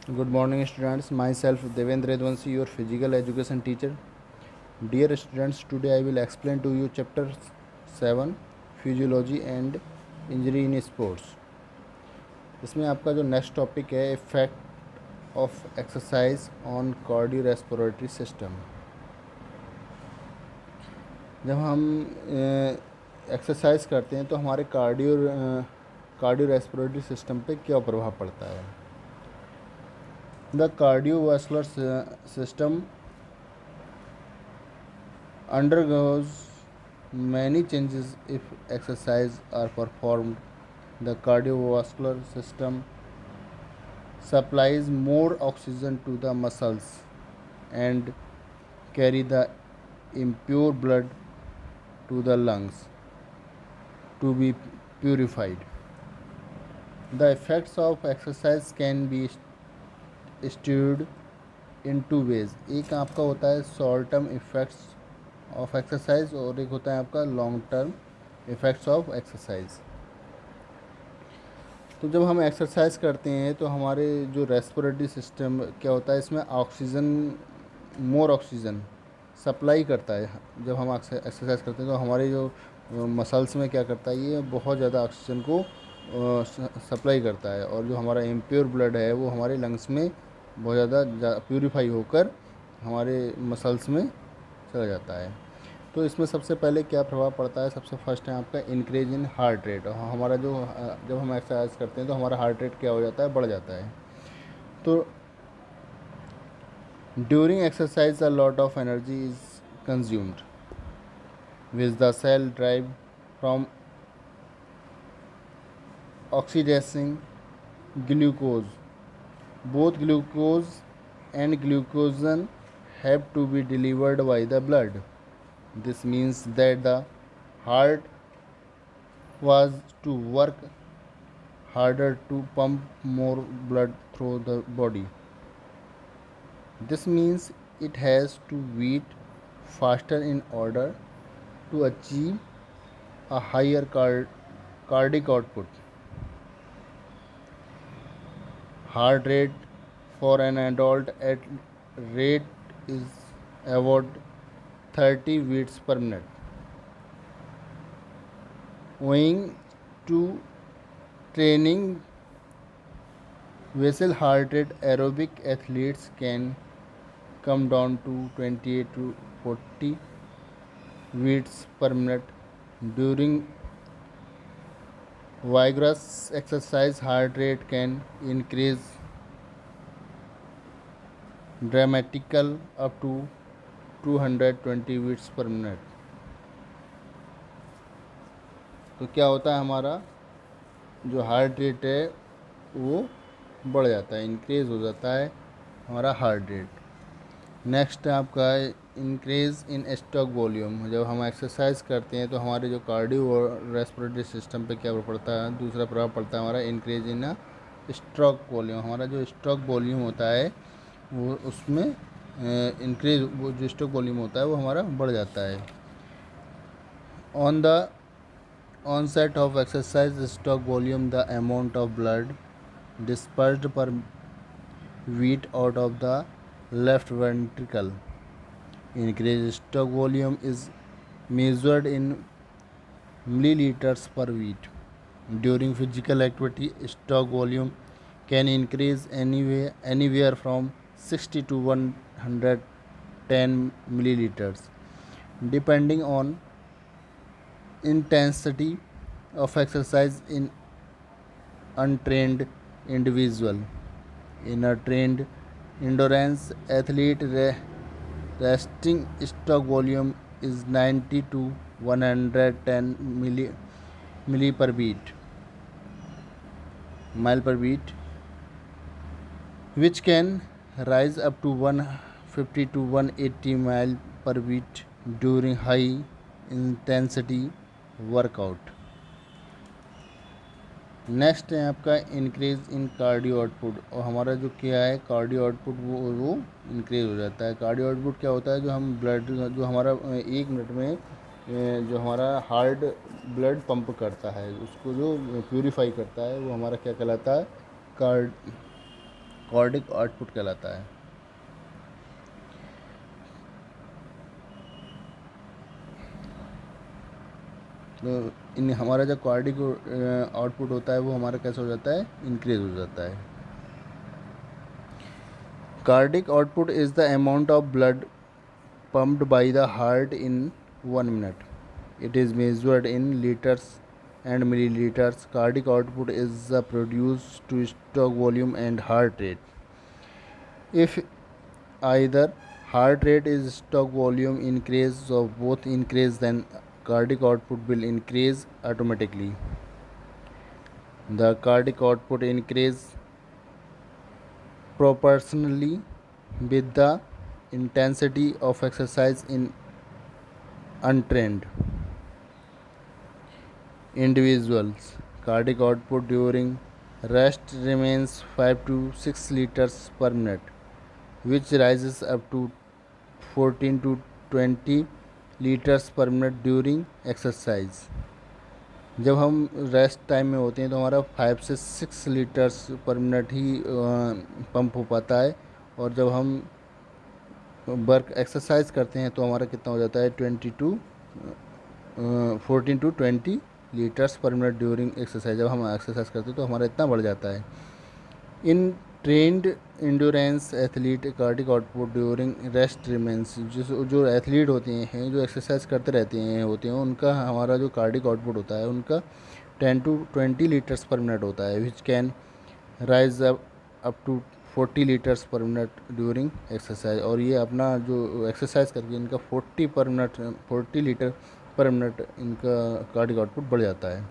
Good morning, students. Myself Devendra Edvansi, your physical education teacher. Dear students, today I will explain to you chapter 7 Physiology and Injury in Sports. इसमें आपका जो next topic है effect of exercise on cardiorespiratory system. जब हम exercise करते हैं तो हमारे कार्डियोरेस्पिरेटरी सिस्टम पे क्या प्रभाव पड़ता है। The cardiovascular system undergoes many changes if exercise are performed. The cardiovascular system supplies more oxygen to the muscles and carry the impure blood to the lungs to be purified. The effects of exercise can be studied in two ways. एक आपका होता है short term effects of exercise और एक होता है आपका long term effects of exercise. तो जब हम एक्सरसाइज करते हैं तो हमारे जो रेस्पिरेटरी सिस्टम क्या होता है, इसमें मोर ऑक्सीजन सप्लाई करता है। जब हम एक्सरसाइज करते हैं तो हमारे जो मसल्स में क्या करता है, ये बहुत ज़्यादा ऑक्सीजन को सप्लाई करता है और जो हमारा इम्प्योर ब्लड है वो हमारे लंग्स में बहुत ज़्यादा प्यूरीफाई होकर हमारे मसल्स में चला जाता है। तो इसमें सबसे पहले क्या प्रभाव पड़ता है, सबसे फर्स्ट है आपका इंक्रीज इन हार्ट रेट। हमारा जो जब हम एक्सरसाइज करते हैं तो हमारा हार्ट रेट क्या हो जाता है, बढ़ जाता है। तो during exercise a lot of energy is consumed which the cell drive from oxidizing glucose. Both glucose and glycogen have to be delivered by the blood. This means that the heart was to work harder to pump more blood through the body. This means it has to beat faster in order to achieve a higher cardiac output. Heart rate for an adult at rate is about 30 beats per minute. Owing to training vessel heart rate, aerobic athletes can come down to 28 to 40 beats per minute. During vigorous exercise, heart rate can increase dramatically up to 220 beats per minute. तो क्या होता है, हमारा जो heart rate है वो बढ़ जाता है, इंक्रीज़ हो जाता है हमारा हार्ट रेट। नेक्स्ट है आपका इंक्रीज़ इन स्ट्रोक वॉल्यूम। जब हम एक्सरसाइज करते हैं तो हमारे जो कार्डियो रेस्पिरेटरी सिस्टम पे क्या पड़ता है, दूसरा प्रभाव पड़ता है हमारा इंक्रीज इन स्ट्रोक वॉल्यूम। हमारा जो स्ट्रोक वॉल्यूम होता है वो उसमें इंक्रीज, वो जो स्ट्रोक वॉल्यूम होता है वो हमारा बढ़ जाता है। On the onset of exercise stroke volume, the amount of blood dispersed per beat out of the left ventricle. Increased stroke volume is measured in milliliters per beat. During physical activity, stroke volume can increase anywhere from 60 to 110 milliliters, depending on intensity of exercise in untrained individual. In a trained endurance athlete, resting stroke volume is 90 to 110 milli per beat, mile per beat, which can rise up to 150 to 180 mile per beat during high intensity workout. Next है आपका increase in cardio output. और हमारा जो क्या है cardio output वो increase हो जाता है। कार्डियो आउटपुट क्या होता है, जो हम ब्लड, जो हमारा 1 मिनट में जो हमारा हार्ट ब्लड पंप करता है उसको जो प्यूरीफाई करता है वो हमारा क्या कहलाता है, कार्डिक आउटपुट कहलाता है। तो इन हमारा जो कार्डिक आउटपुट होता है वो हमारा कैसे हो जाता है, इंक्रीज हो जाता है। Cardiac output is the amount of blood pumped by the heart in 1 minute. It is measured in liters and milliliters. Cardiac output is the produced to stroke volume and heart rate. If either heart rate is stroke volume increase or both increase, then cardiac output will increase automatically. The cardiac output increase proportionally with the intensity of exercise in untrained individuals. Cardiac output during rest remains 5 to 6 liters per minute, which rises up to 14 to 20 liters per minute during exercise. जब हम rest time में होते हैं तो हमारा 5 से 6 litres per minute ही pump हो पाता है, और जब हम वर्क एक्सरसाइज करते हैं तो हमारा कितना हो जाता है 14 to 20 litres per minute during exercise. जब हम एक्सरसाइज करते हैं तो हमारा इतना बढ़ जाता है। इन trend endurance athlete cardiac output during rest remains, जो एथलीट होते हैं जो एक्सरसाइज करते रहते हैं उनका हमारा जो कार्डिक आउटपुट होता है उनका 10 टू 20 लीटर्स पर मिनट होता है, which can rise up to 40 litres per minute during exercise. और ये अपना जो एक्सरसाइज करके इनका 40 लीटर पर मिनट इनका कार्डिक आउटपुट बढ़ जाता है।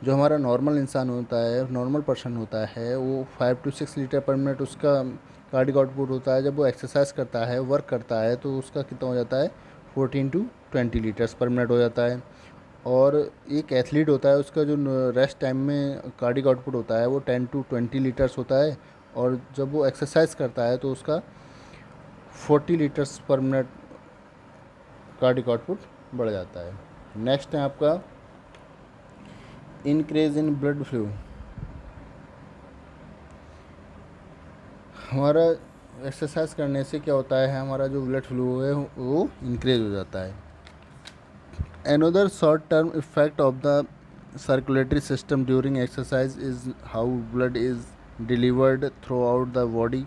जो हमारा नॉर्मल इंसान होता है, नॉर्मल पर्सन होता है, वो 5 टू 6 लीटर पर मिनट उसका कार्डिक आउटपुट होता है। जब वो एक्सरसाइज करता है, वर्क करता है, तो उसका कितना हो जाता है 14 टू 20 लीटर्स पर मिनट हो जाता है। और एक एथलीट होता है, उसका जो रेस्ट टाइम में कार्डिक आउटपुट होता है वो 10 टू 20 लीटर्स होता है, और जब वो एक्सरसाइज करता है तो उसका 40 litres per minute cardiac output बढ़ जाता है। नेक्स्ट है आपका इंक्रीज इन ब्लड फ्लो। हमारा एक्सरसाइज करने से क्या होता है, हमारा जो ब्लड फ्लो है वो इंक्रीज हो जाता है। Another short-term effect of the circulatory system during exercise is how blood is delivered throughout the body.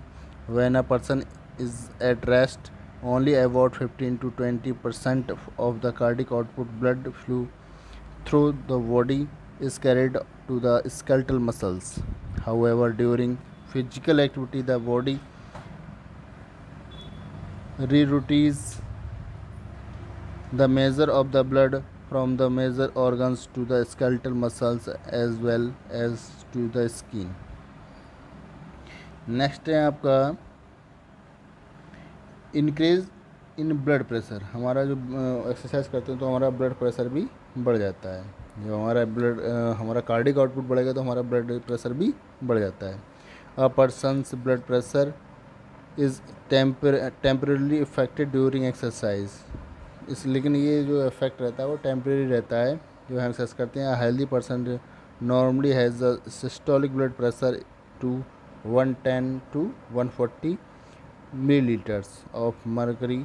When a person is at rest, only about 15 to 20% of the cardiac output blood flow through the body is carried to the skeletal muscles. However, during physical activity, the body reroutes the measure of the blood from the major organs to the skeletal muscles as well as to the skin. Next है आपका increase in blood pressure. हमारा जो exercise करते हैं तो हमारा blood pressure भी बढ़ जाता है। जब हमारा कार्डिक आउटपुट बढ़ेगा तो हमारा ब्लड प्रेशर भी बढ़ जाता है। A person's blood pressure is temporarily affected during exercise. लेकिन ये जो इफेक्ट रहता है वो टेम्परेरी रहता है जो हम एक्सरसाइज करते हैं। Healthy person normally has a systolic blood pressure to 110 to 140 milliliters of mercury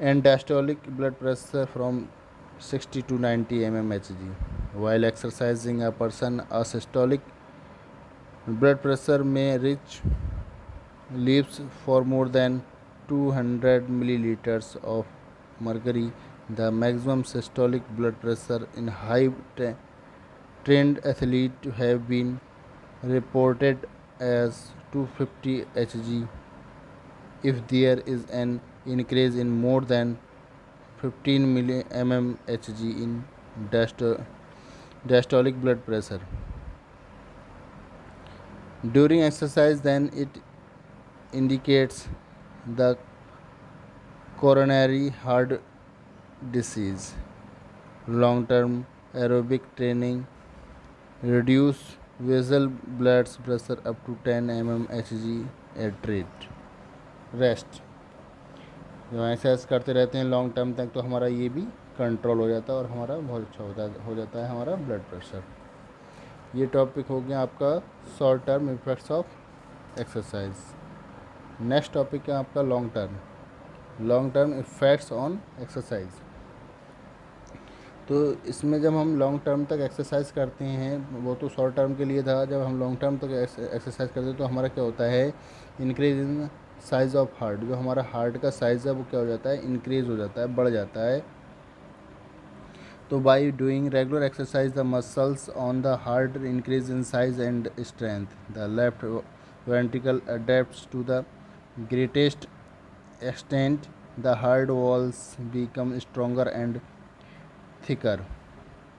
and diastolic blood pressure from 60 to 90 mmHg. While exercising, a person a systolic blood pressure may reach leaps for more than 200 milliliters of mercury. The maximum systolic blood pressure in high trained athletes have been reported as 250 Hg. If there is an increase in more than 15 mmHg in diastolic blood pressure during exercise, then it indicates the coronary heart disease. Long-term aerobic training reduce basal blood pressure up to 10 mmHg at rest. जब exercise करते रहते हैं long term तक तो हमारा ये भी control हो जाता है और हमारा बहुत अच्छा हो जाता है हमारा ब्लड प्रेशर। ये टॉपिक हो गया आपका short term effects of exercise. Next topic है आपका long term effects on exercise. तो इसमें जब हम लॉन्ग टर्म तक एक्सरसाइज करते हैं, वो तो शॉर्ट टर्म के लिए था, जब हम लॉन्ग टर्म तक एक्सरसाइज करते हैं तो हमारा क्या होता है, increase in size of heart. जो हमारा हार्ट का साइज़ है वो क्या हो जाता है, इंक्रीज़ हो जाता है, बढ़ जाता है। तो by doing regular exercise the muscles on the heart increase in size and strength. The left ventricle adapts to the greatest extent. The heart walls become stronger and thicker.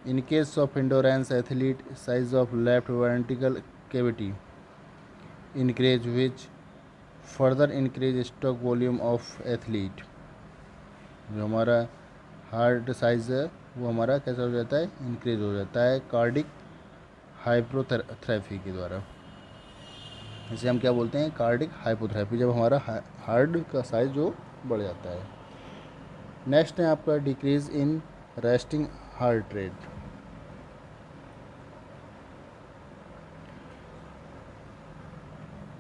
In case of endurance athlete, size of left ventricle cavity increase, which further increase stroke volume of athlete. जो हमारा heart size है वो हमारा कैसा हो जाता है, increase हो जाता है कार्डिक हाइपोथेरेपी के द्वारा। इसे हम क्या बोलते हैं, कार्डिक हाइपोथेरेपी, जब हमारा हार्ट का साइज जो बढ़ जाता है। नेक्स्ट है आपका decrease in resting heart rate.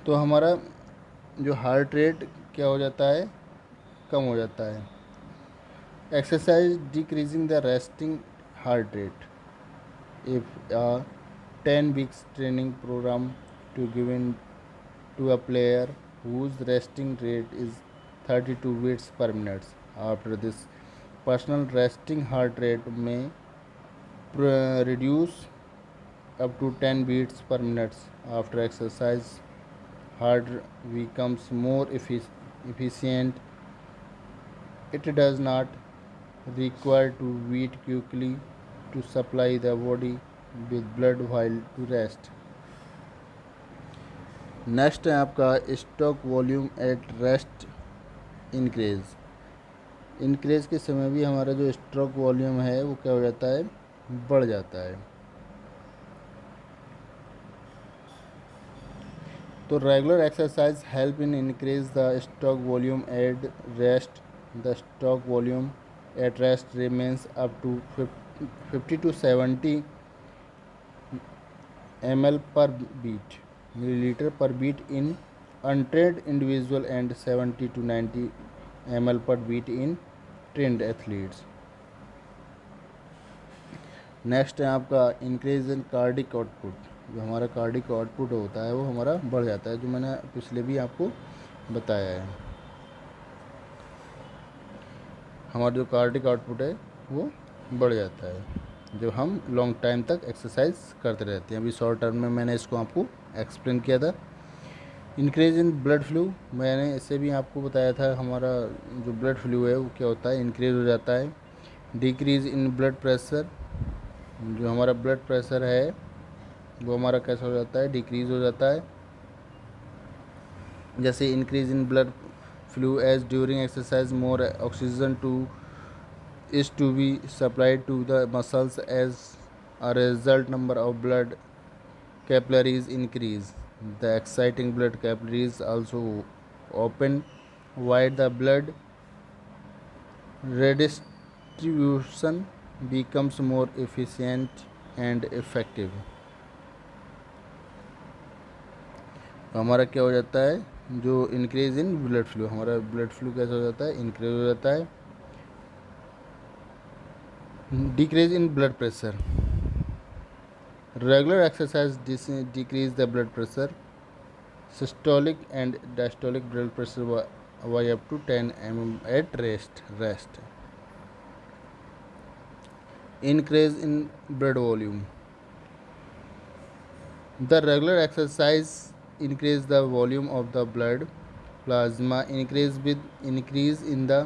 तो हमारा जो हार्ट रेट क्या हो जाता है, कम हो जाता है। Exercise decreasing the resting heart rate. If 10 weeks training program to given to a player whose resting rate is 32 beats per minute. After this, personal resting heart rate may reduce up to 10 beats per minute. After exercise, heart becomes more efficient. It does not require to beat quickly to supply the body with blood while to rest. Next है आपका stroke volume at rest increase के समय भी हमारा जो stroke volume है वो क्या हो जाता है, बढ़ जाता है। तो regular exercise help in increase the stroke volume at rest. The stroke volume at rest remains up to 50 to 70 ml per beat, milliliter per beat in untrained individual and 70 to 90 ml per beat in trained athletes. Next है आपका increase in cardiac output. जो हमारा cardiac output होता है वो हमारा बढ़ जाता है, जो मैंने पिछले भी आपको बताया है। हमारा जो कार्डिक आउटपुट है वो बढ़ जाता है जब हम लॉन्ग टाइम तक एक्सरसाइज करते रहते हैं। अभी शॉर्ट टर्म में मैंने इसको आपको एक्सप्लेन किया था। इंक्रीज इन ब्लड फ्लू, मैंने इससे भी आपको बताया था, हमारा जो ब्लड फ्लू है वो क्या होता है, इंक्रीज हो जाता है। डिक्रीज इन ब्लड प्रेशर, जो हमारा ब्लड प्रेशर है वो हमारा कैसा हो जाता है, डिक्रीज हो जाता है। जैसे increase in blood flow as during exercise more oxygen is to be supplied to the muscles. As a result, number of blood capillaries increase. The exciting blood capillaries also open wide. The blood redistribution becomes more efficient and effective. हमारा क्या हो जाता है, जो increase in blood flu, हमारा blood flu कैसा हो जाता है, इंक्रीज हो जाता है। Decrease in blood pressure. Regular exercise decrease the blood pressure. Systolic and diastolic blood pressure by up to 10 mm at rest. Increase in blood volume. The regular exercise increase the volume of the blood plasma. Increase in the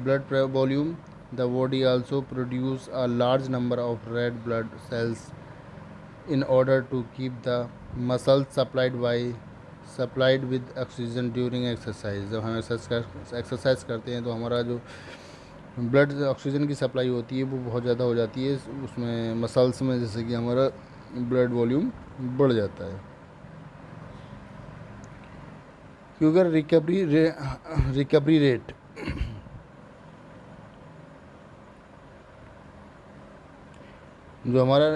blood volume. The body also produce a large number of red blood cells in order to keep the muscles supplied with oxygen during exercise. जब हम exercise करते हैं तो हमारा जो blood oxygen की supply होती है वो बहुत ज़्यादा हो जाती है उसमें मसल्स में, जैसे कि हमारा ब्लड वॉल्यूम बढ़ जाता है। क्योंकि रिकवरी रेट जो हमारा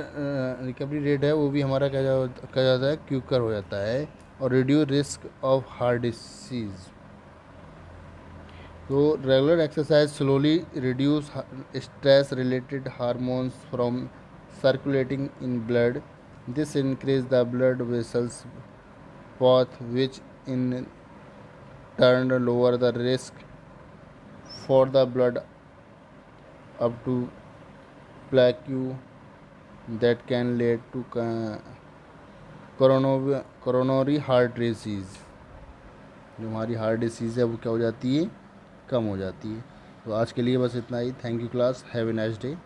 रिकवरी रेट है वो भी हमारा क्या जाता है, क्विकर हो जाता है, और reduce risk of heart disease. तो regular exercise slowly reduce stress related hormones from circulating in blood. This increase the blood vessels path, which in turn lower the risk for the blood up to plaque that can lead to coronary heart disease। जो हमारी heart disease है वो क्या हो जाती है, कम हो जाती है। तो आज के लिए बस इतना ही। Thank you class, have a nice day.